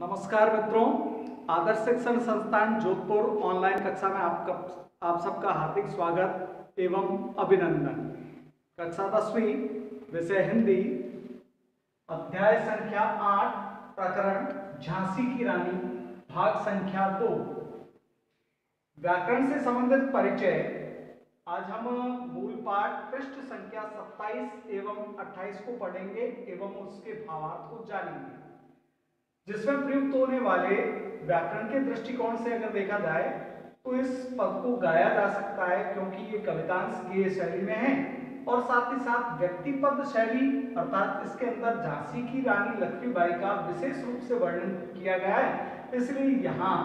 नमस्कार मित्रों, आदर्श शिक्षण संस्थान जोधपुर ऑनलाइन कक्षा में आप सबका हार्दिक स्वागत एवं अभिनंदन। कक्षा 10वीं, विषय हिंदी, अध्याय संख्या 8, प्रकरण झांसी की रानी, भाग संख्या 2, व्याकरण से संबंधित परिचय। आज हम मूल पाठ पृष्ठ संख्या 27 एवं 28 को पढ़ेंगे एवं उसके भावार्थ को जानेंगे, जिसमें प्रयुक्त होने वाले व्याकरण के दृष्टिकोण से अगर देखा जाए तो इस पद को गाया जा सकता है, क्योंकि ये कवितांश गेय शैली में है और साथ ही साथ व्यक्तिपद शैली अर्थात इसके अंदर झांसी की रानी लक्ष्मीबाई का विशेष रूप से वर्णन किया गया है, इसलिए यहाँ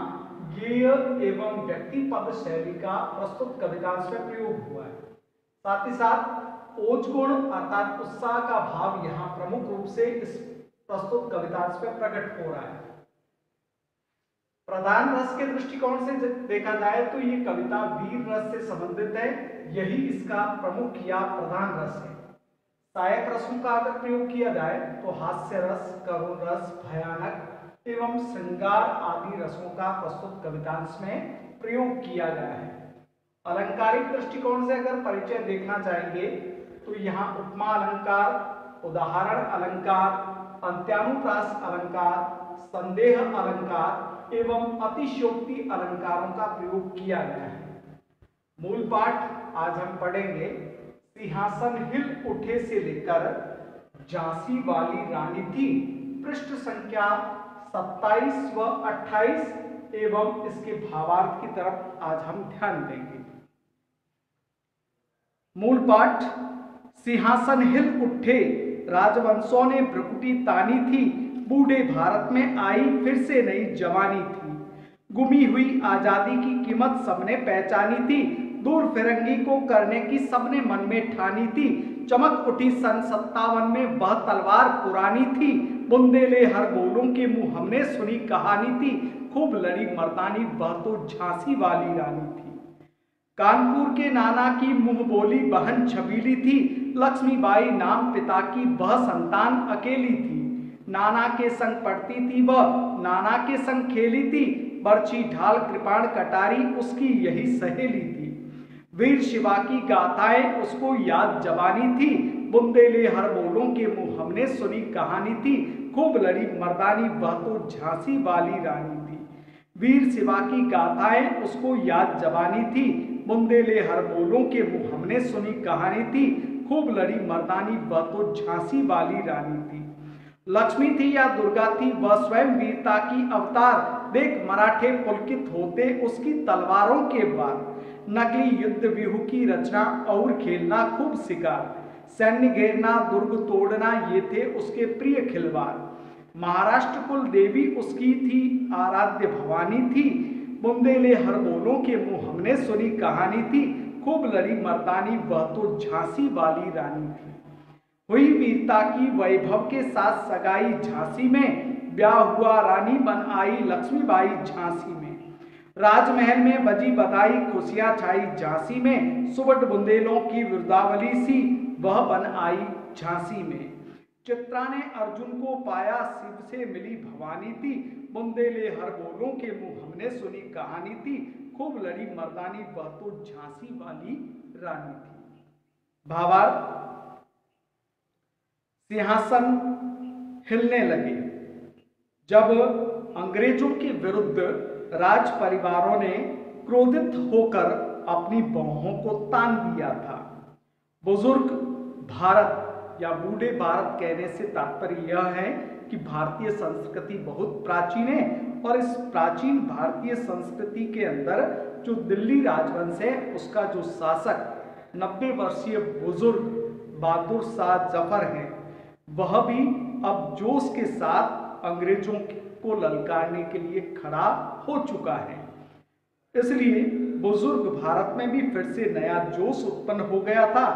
गेय एवं व्यक्तिपद शैली का प्रस्तुत कवितांश में प्रयोग हुआ है। साथ ही साथ ओज गुण अर्थात उत्साह का भाव यहाँ प्रमुख रूप से इस प्रस्तुत कवितांश में प्रकट हो रहा है। प्रधान रस के दृष्टिकोण से देखा जाए तो ये कविता वीर रस से संबंधित है, यही इसका प्रमुख या प्रधान रस है। सहायक रसों का अगर प्रयोग किया जाए तो हास्य रस, करुण रस, भयानक एवं श्रृंगार आदि रसों का प्रस्तुत कवितांश में प्रयोग किया गया है। अलंकारिक दृष्टिकोण से अगर परिचय देखना चाहेंगे तो यहाँ उपमा अलंकार, उदाहरण अलंकार, अंत्यानुप्रास अलंकार, संदेह अलंकार एवं अतिशयोक्ति अलंकारों का प्रयोग किया गया है। मूल पाठ आज हम पढ़ेंगे सिंहासन हिल उठे से लेकर झांसी वाली रानी थी, पृष्ठ संख्या 27 व 28 एवं इसके भावार्थ की तरफ आज हम ध्यान देंगे। मूल पाठ, सिंहासन हिल उठे, राजवंशों ने भ्रुकुटी तानी थी, बूढ़े भारत में आई फिर से नई जवानी थी। गुमी हुई आजादी की कीमत सबने पहचानी थी, दूर फिरंगी को करने की सबने मन में ठानी थी। चमक उठी सन 57 में वह तलवार पुरानी थी, बुंदेले हर बोलों के मुंह हमने सुनी कहानी थी। खूब लड़ी मर्दानी वह तो झांसी वाली रानी थी। कानपुर के नाना की मुंह बोली बहन छबीली थी, लक्ष्मीबाई नाम पिता की वह संतान अकेली थी। नाना के संग पढ़ती थी वह, नाना के संग खेली थी, बर्छी ढाल कृपाण कटारी उसकी यही सहेली थी। वीर शिवा की गाथाएं उसको याद जवानी थी, बुंदेले हर बोलों के मुंह हमने सुनी कहानी थी। खूब लड़ी मर्दानी वह तो झांसी वाली रानी थी। वीर शिवा की गाथाएं उसको याद जवानी थी, बुंदेले हर बोलों के मुंह हमने सुनी कहानी थी। खूब लड़ी मर्दानी वह तो झांसी वाली रानी थी। लक्ष्मी थी या दुर्गा थी वह स्वयं वीरता की अवतार, देख मराठे पुलकित होते उसकी तलवारों के वार। नकली युद्ध व्यूह की रचना और खेलना खूब शिकार, सैन्य घेरना दुर्ग तोड़ना ये थे उसके प्रिय खिलवाड़। महाराष्ट्र कुल देवी उसकी थी, आराध्य भवानी थी, बुंदेले हर बोलों के मुंह हमने सुनी कहानी थी। खूब लड़ी मर्दानी वह तो झांसी वाली रानी थी। हुई वीरता की वैभव के साथ सगाई झांसी में, ब्याह हुआ रानी बन आई लक्ष्मीबाई झांसी में। राजमहल में बजी बधाई खुशियां छाई झांसी में, सुबट बुंदेलों की वृद्धावली सी वह बन आई झांसी में। चित्रा ने अर्जुन को पाया शिव से मिली भवानी थी, बुंदेले हर बोलों के मुंह हमने सुनी कहानी थी। खूब लड़ी मर्दानी वह तो झांसी वाली रानी थी। भावार्थ, सिंहासन हिलने लगे। जब अंग्रेजों के विरुद्ध राज परिवारों ने क्रोधित होकर अपनी बाहों को तान दिया था। बुजुर्ग भारत या बूढ़े भारत कहने से तात्पर्य यह है कि भारतीय संस्कृति बहुत प्राचीन है और इस प्राचीन भारतीय संस्कृति के अंदर जो दिल्ली राजवंश है उसका जो शासक 90 वर्षीय बुजुर्ग बहादुर शाह जफर हैं, वह भी अब जोश के साथ अंग्रेजों को ललकारने के लिए खड़ा हो चुका है। इसलिए बुजुर्ग भारत में भी फिर से नया जोश उत्पन्न हो गया था।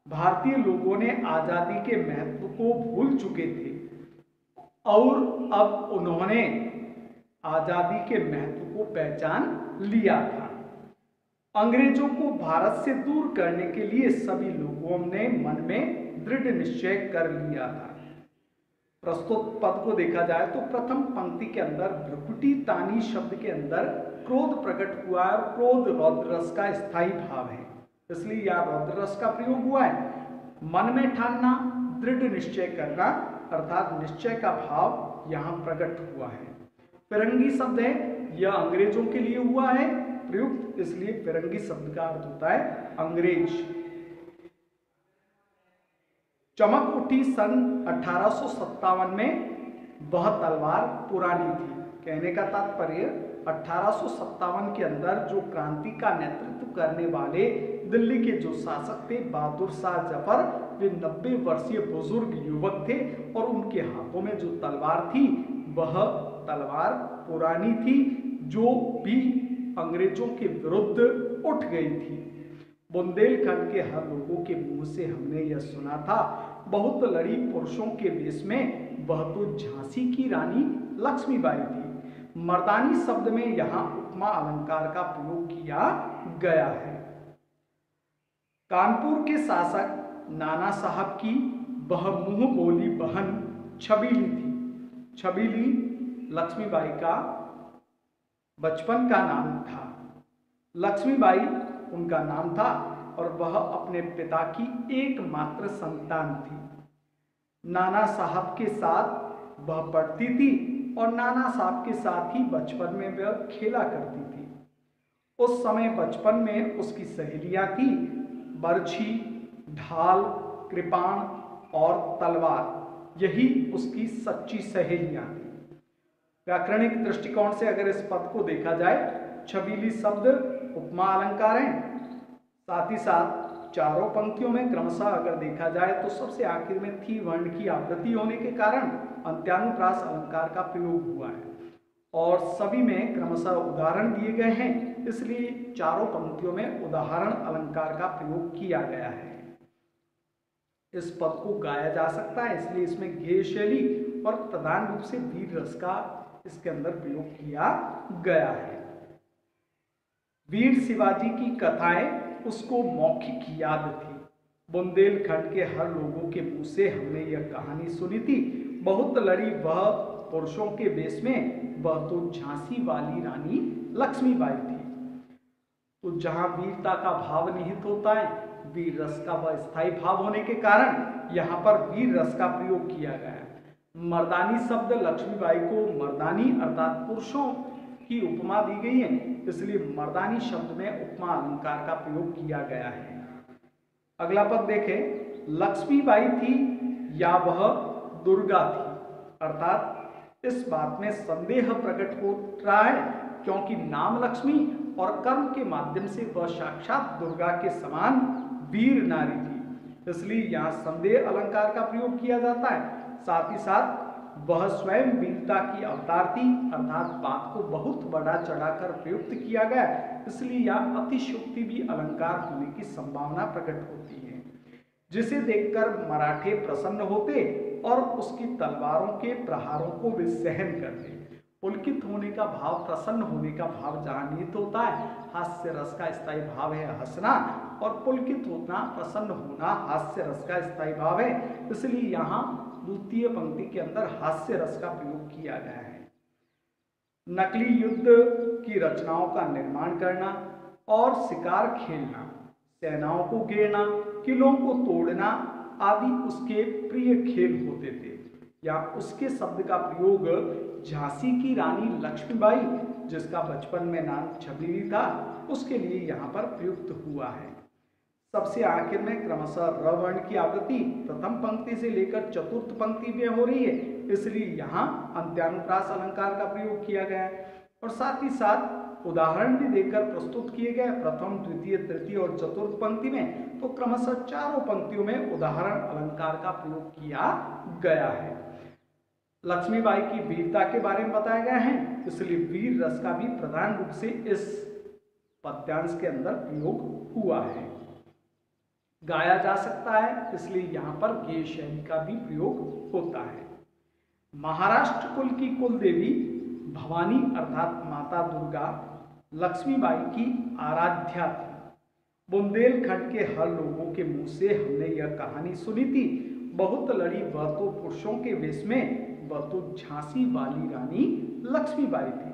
भारतीय लोगों ने आजादी के महत्व को भूल चुके थे और अब उन्होंने आजादी के महत्व को पहचान लिया था। अंग्रेजों को भारत से दूर करने के लिए सभी लोगों ने मन में दृढ़ निश्चय कर लिया था। प्रस्तुत पद को देखा जाए तो प्रथम पंक्ति के अंदर भ्रुकुटी तानी शब्द के अंदर क्रोध प्रकट हुआ है और क्रोध रौद्र रस का स्थायी भाव है, इसलिए यह रौद्र रस का प्रयोग हुआ है। मन में ठानना, दृढ़ निश्चय करना अर्थात निश्चय का भाव यहाँ प्रकट हुआ है। फिरंगी शब्द है, यह अंग्रेजों के लिए हुआ है प्रयुक्त, इसलिए फिरंगी शब्द का अर्थ होता है अंग्रेज। चमक उठी सन 1857 में, वह तलवार पुरानी थी। कहने का तात्पर्य 1857 के अंदर जो क्रांति का नेतृत्व करने वाले दिल्ली के जो शासक थे बहादुर शाह जफर, वे 90 वर्षीय बुजुर्ग युवक थे और उनके हाथों में जो तलवार थी वह तलवार पुरानी थी, जो भी अंग्रेजों के विरुद्ध उठ गई थी। बुंदेलखंड के हर लोगों के मुंह से हमने यह सुना था, बहुत लड़ी पुरुषों के वेश में, वह तो झांसी की रानी लक्ष्मीबाई थी। मर्दानी शब्द में यहाँ उपमा अलंकार का प्रयोग किया गया है। कानपुर के शासक नाना साहब की वह मुंह बोली बहन छबीली थी। छबीली लक्ष्मीबाई का बचपन का नाम था। लक्ष्मीबाई उनका नाम था और वह अपने पिता की एकमात्र संतान थी। नाना साहब के साथ वह पढ़ती थी और नाना साहब के साथ ही बचपन में वह खेला करती थी। उस समय बचपन में उसकी सहेलियां थी बरछी, ढाल, कृपाण और तलवार, यही उसकी सच्ची सहेलियां थी। व्याकरणिक दृष्टिकोण से अगर इस पद को देखा जाए, छबीली शब्द उपमा अलंकार है, साथ ही साथ चारों पंक्तियों में क्रमशः अगर देखा जाए तो सबसे आखिर में थी वर्ण की आवृत्ति होने के कारण अंत्यानुप्रास अलंकार का प्रयोग हुआ है और सभी में क्रमशः उदाहरण दिए गए हैं, इसलिए चारों पंक्तियों में उदाहरण अलंकार का प्रयोग किया गया है। इस पद को गाया जा सकता है, इसलिए इसमें गेय शैली और प्रधान रूप से वीर रस का इसके अंदर प्रयोग किया गया है। वीर शिवाजी की कथाएं उसको मौखिक याद थी। बुंदेलखंड के हर लोगों के मुंह से हमने यह कहानी सुनी थी, बहुत लड़ी वह पुरुषों के वेश में, वह तो झांसी वाली रानी लक्ष्मीबाई थी। तो जहां वीरता का भाव निहित होता है, वीर रस का वह स्थायी भाव होने के कारण यहाँ पर वीर रस का प्रयोग किया गया है। मर्दानी शब्द लक्ष्मीबाई को मर्दानी अर्थात पुरुषों की उपमा दी गई है, इसलिए मर्दानी शब्द में उपमा अलंकार का प्रयोग किया गया है। अगला पद देखें, लक्ष्मीबाई थी या वह दुर्गा थी, अर्थात इस बात में संदेह प्रकट हो रहा है क्योंकि नाम लक्ष्मी और कर्म के माध्यम से वह साक्षात दुर्गा के समान वीर नारी थी, इसलिए यहाँ संदेह अलंकार का प्रयोग किया जाता है। साथ ही साथ वह स्वयं वीरता की अवतार थी, अर्थात बात को बहुत बड़ा चढ़ाकर प्रयुक्त किया गया, इसलिए यह अतिशयोक्ति भी अलंकार होने की संभावना प्रकट होती है, जिसे देखकर मराठे प्रसन्न होते और उसकी तलवारों के प्रहारों को वे सहन करते। पुलकित होने का भाव, प्रसन्न होने का भाव जहाँ निहित होता है, हास्य रस का स्थायी भाव है हंसना, और पुलकित होना, प्रसन्न होना हास्य रस का स्थायी भाव है, इसलिए यहाँ द्वितीय पंक्ति के अंदर हास्य रस का प्रयोग किया गया है। नकली युद्ध की रचनाओं का निर्माण करना और शिकार खेलना, सेनाओं को घेरना, किलों को तोड़ना आदि उसके प्रिय खेल होते थे। या उसके शब्द का प्रयोग झांसी की रानी लक्ष्मीबाई, जिसका बचपन में नाम छबीली था, उसके लिए यहाँ पर प्रयुक्त हुआ है। सबसे आखिर में क्रमशः र वर्ण की आवृत्ति प्रथम पंक्ति से लेकर चतुर्थ पंक्ति में हो रही है, इसलिए यहाँ अंत्यानुप्रास अलंकार का प्रयोग किया गया है और साथ ही साथ उदाहरण भी देकर प्रस्तुत किए गए प्रथम, द्वितीय, तृतीय और चतुर्थ पंक्ति में, तो क्रमशः चारों पंक्तियों में उदाहरण अलंकार का प्रयोग किया गया है। लक्ष्मीबाई की वीरता के बारे में बताया गया है, इसलिए वीर रस का भी प्रधान रूप से इस पद्यांश के अंदर प्रयोग हुआ है। गाया जा सकता है, इसलिए यहाँ पर गेय शैली का भी प्रयोग होता है। महाराष्ट्र कुल की कुल देवी भवानी अर्थात माता दुर्गा लक्ष्मीबाई की आराध्या थी। बुंदेलखंड के हर लोगों के मुंह से हमने यह कहानी सुनी थी, बहुत लड़ी वह तो पुरुषों के वेश में, वह तो झांसी वाली रानी लक्ष्मीबाई थी।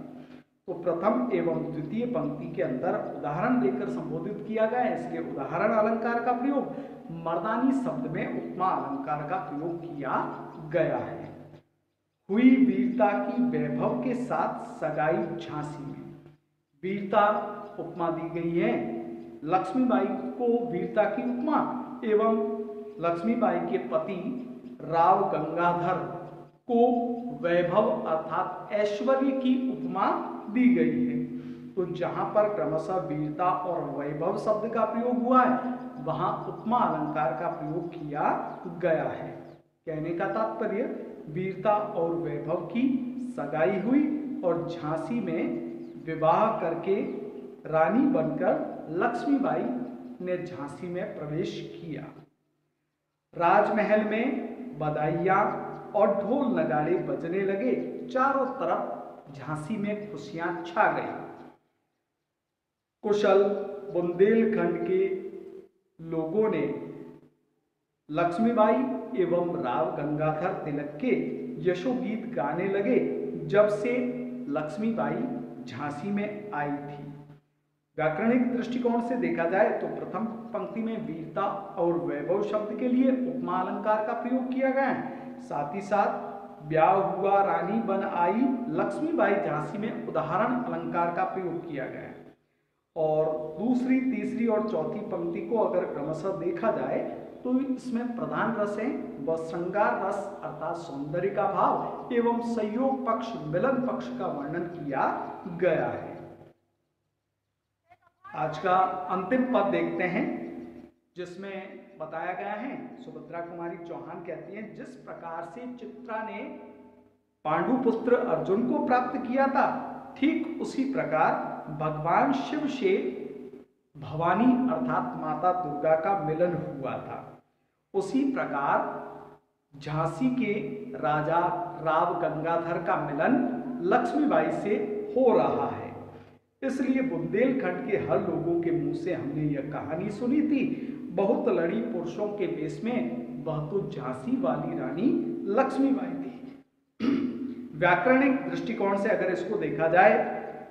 तो प्रथम एवं द्वितीय पंक्ति के अंदर उदाहरण देकर संबोधित किया गया है, इसलिए उदाहरण अलंकार का प्रयोग, मर्दानी शब्द में उपमा अलंकार का प्रयोग किया गया है। हुई वीरता की वैभव के साथ सगाई झांसी में। वीरता उपमा दी गई है, लक्ष्मीबाई को वीरता की उपमा एवं लक्ष्मीबाई के पति राव गंगाधर को वैभव अर्थात ऐश्वर्य की उपमा दी गई है। तो जहां पर क्रमशः वीरता और वैभव शब्द का प्रयोग हुआ है, वहां उपमा अलंकार का प्रयोग किया गया है। कहने का तात्पर्य, वीरता और वैभव की सगाई हुई और झांसी में विवाह करके रानी बनकर लक्ष्मीबाई ने झांसी में प्रवेश किया। राजमहल में बधाइयां और ढोल नगाड़े बजने लगे, चारों तरफ झांसी में खुशियां छा गई। कुशल बुंदेलखंड के लोगों ने लक्ष्मीबाई एवं राव गंगाधर तिलक के यशोगीत गाने लगे जब से लक्ष्मीबाई झांसी में आई थी। व्याकरणिक दृष्टिकोण से देखा जाए तो प्रथम पंक्ति में वीरता और वैभव शब्द के लिए उपमा अलंकार का प्रयोग किया गया है। साथ ही साथ ब्याह हुआ रानी बन आई लक्ष्मीबाई झांसी में उदाहरण अलंकार का प्रयोग किया गया है। और दूसरी, तीसरी और चौथी पंक्ति को अगर क्रमशः देखा जाए तो इसमें प्रधान रस है वह श्रृंगार रस अर्थात सौंदर्य का भाव एवं संयोग पक्ष मिलन पक्ष का वर्णन किया गया है। आज का अंतिम पद देखते हैं, जिसमें बताया गया है, सुभद्रा कुमारी चौहान कहती हैं, जिस प्रकार से चित्रा ने पांडुपुत्र अर्जुन को प्राप्त किया था, ठीक उसी प्रकार भगवान शिव से भवानी अर्थात माता दुर्गा का मिलन हुआ था। उसी प्रकार झांसी के राजा राव गंगाधर का मिलन लक्ष्मीबाई से हो रहा है। इसलिए बुंदेलखंड के हर लोगों के मुंह से हमने यह कहानी सुनी थी, बहुत लड़ी पुरुषों के वेश में, वह तो झांसी वाली रानी लक्ष्मीबाई थी। व्याकरणिक दृष्टिकोण से अगर इसको देखा जाए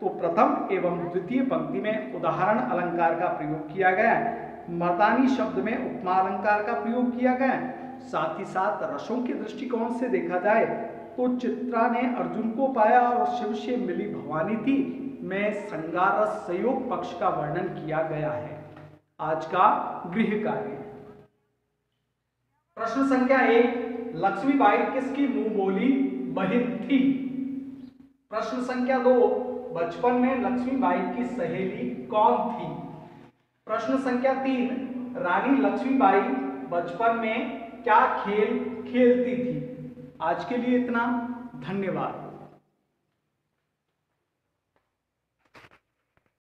तो प्रथम एवं द्वितीय पंक्ति में उदाहरण अलंकार का प्रयोग किया गया है, मर्दानी शब्द में उपमा अलंकार का प्रयोग किया गया है। साथ ही साथ रसों के दृष्टिकोण से देखा जाए तो चित्रा ने अर्जुन को पाया और शिव से मिली भवानी थी में श्रृंगार रस संयोग पक्ष का वर्णन किया गया है। आज का गृह कार्य, प्रश्न संख्या 1, लक्ष्मीबाई किसकी मुंह बोली बहन थी? प्रश्न संख्या 2, बचपन में लक्ष्मीबाई की सहेली कौन थी? प्रश्न संख्या 3, रानी लक्ष्मीबाई बचपन में क्या खेल खेलती थी? आज के लिए इतना, धन्यवाद।